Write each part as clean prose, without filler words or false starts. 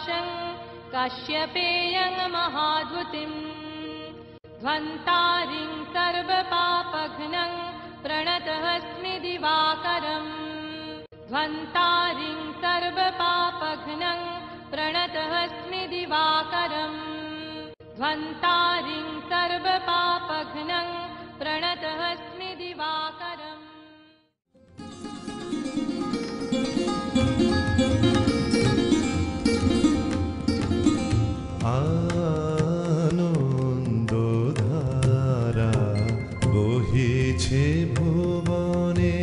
प्रकाशं काश्यपेयं महाद्युतिं ध्वन्तारिं सर्वपापघ्नं प्रणतोऽस्मि दिवाकरम् ध्वन्तारिं सर्वपापघ्नं प्रणतोऽस्मि दिवाकरम् ध्वन्तारिं सर्वपापघ्नं प्रणतोऽस्मि दिवाकरम्। আনন্দধারা বহিছে ভুবনে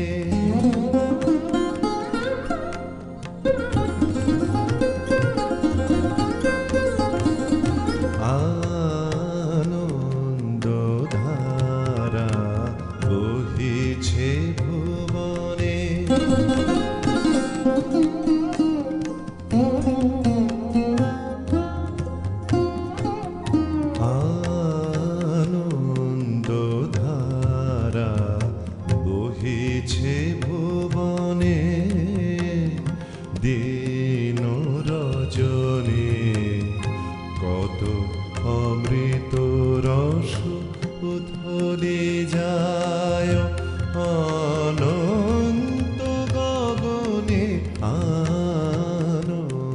আনন্দধারা বহিছে ভুবনে আনন্দধারা বহিছে ভুবনে দিন রজনী কত অমৃত রস উথলে যায় অনন্ত গগনে আনন্দধারা।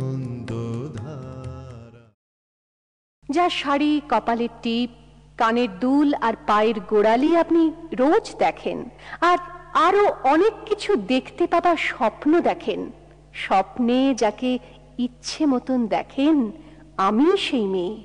যার শাড়ি, কপালের টিপ, কানের দুল আর পায়ের গোড়ালি আপনি রোজ দেখেন, আর আরো অনেক কিছু দেখতে পাবার স্বপ্ন দেখেন, স্বপ্নে যাকে ইচ্ছে মতন দেখেন, আমি সেই মেয়ে।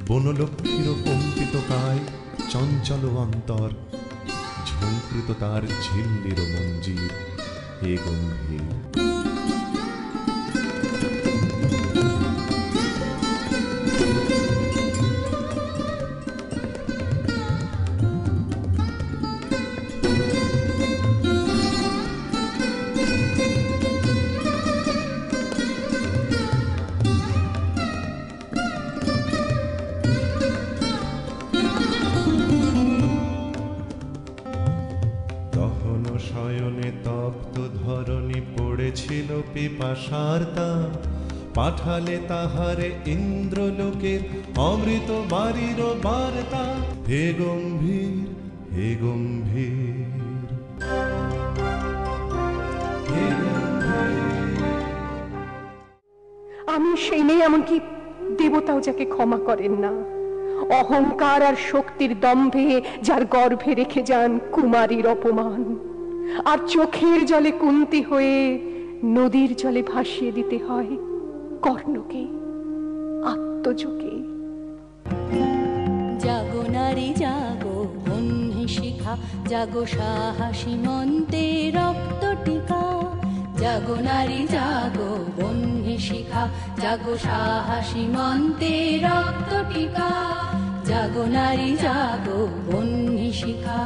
বনলক্ষ্মীর কম্পিত কায় চঞ্চল অন্তর ঝঙ্কৃত তার ঝিল্লির মঞ্জির হে গম্ভীর। শয়নে তপ্ত ধরণী পড়েছিল পিপাসার্তা, পাঠালে তাহারে ইন্দ্রলোকের অমৃত বাড়ির বার্তা। হে গম্ভীর, হে গম্ভীর, হে গম্ভীর। আমি সেই মেয়ে, এমনকি দেবতাও যাকে ক্ষমা করেন না। অহংকার আর শক্তির দম্ভে যার গর্ভে রেখে যান কুমারীর অপমান, আর চোখের জলে কুন্তি হয়ে নদীর জলে ভাসিয়ে দিতে হয় কর্ণকে আত্মযোগে। জাগো নারী জাগো, বহ্নি শিখা জাগো, সাহসী মন্তে রক্ত টিকা। জাগো নারী জাগো, বহ্নি শিখা জাগো, সাহসী মন্তে রক্ত টিকা। জাগো নারী জাগো, বহ্নি শিখা।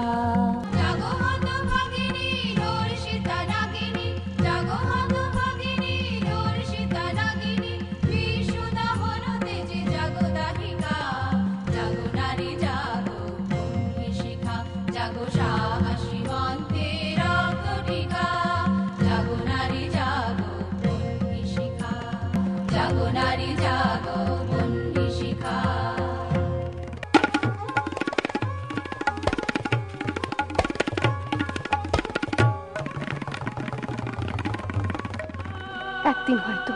একদিন হয়তো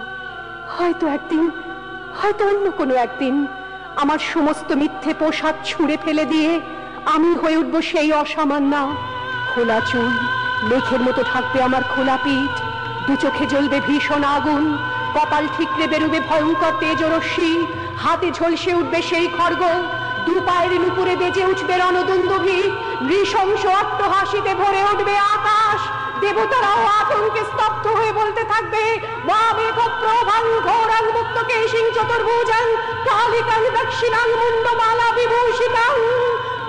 হয়তো একদিন হয়তো অন্য কোনো একদিন আমার সমস্ত মিথ্যে পোশাক ছুঁড়ে ফেলে দিয়ে আমি হয়ে উঠবো সেই অসামান্য। খোলা চুল, মেঘের মতো থাকবে আমার খোলা পিঠ, দু চোখে জ্বলবে ভীষণ আগুন, কপাল ঠিকরে বেরুবে ভয়ঙ্কর তেজরশ্মি, হাতে ঝলসে উঠবে সেই খড়গ, দু পায়ের নুপুরে বেজে উঠবে রণদুন্দুভি, নৃশংস অট্টহাসিতে ভরে উঠবে আকাশ। দেবতারাও আতঙ্কে স্তব্ধ হয়ে বলতে থাকবে, মা মেঘপ্রভাং ঘোরাং মুক্তকেশিং চতুর্ভুজাং কালিকাং দক্ষিণাং মুন্ডমালা বিভূষিতাং।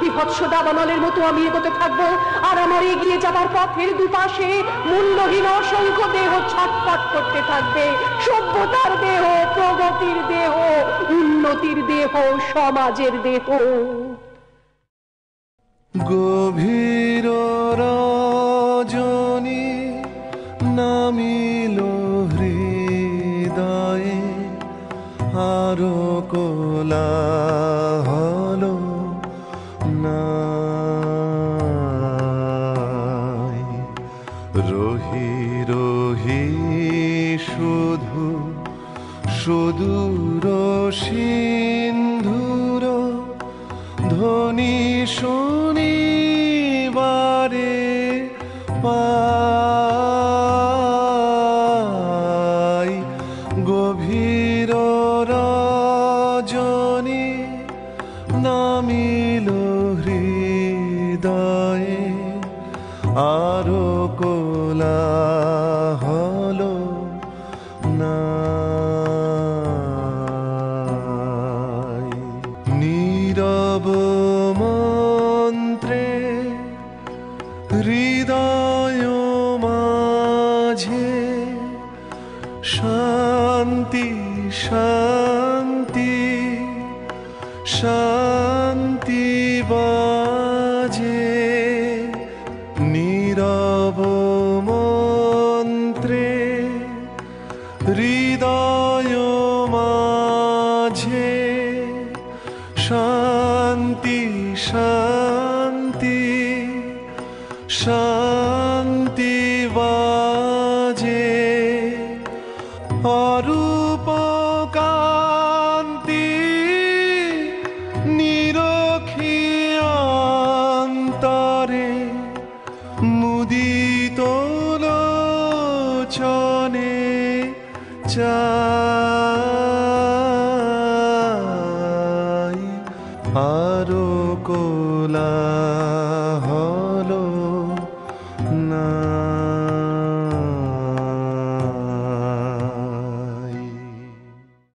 বিভৎস দাবানলের মতো আমি এগোতে থাকবো, আর আমার এগিয়ে যাবার পথের দুপাশে মূল্যহীন অসংখ্য দেহ ছটফট করতে থাকবে। সভ্যতার দেহ, প্রগতির দেহ, উন্নতির দেহ, সমাজের দেহ। গভীর রজনী নামিল হৃদয়ে, আরো কোলাহল নাই। রহি রহি শুধু সুদূর সিন্ধুর ধ্বনি শুনিবারে পাই। গভীর রজনী নামিল হৃদয়ে, আরো কোলাহল নাই। নীরব মন্ত্রে হৃদয় মাঝে শান্তি শান্তি শান্তি বাজে। নীরব মন্ত্রে হৃদয় মাঝে শান্তি শান্তি শান্তি বাজে। অরূপ কান্তি নিরখি অন্তরে, মুদিত লোচনে চাই। আরো কোলাহল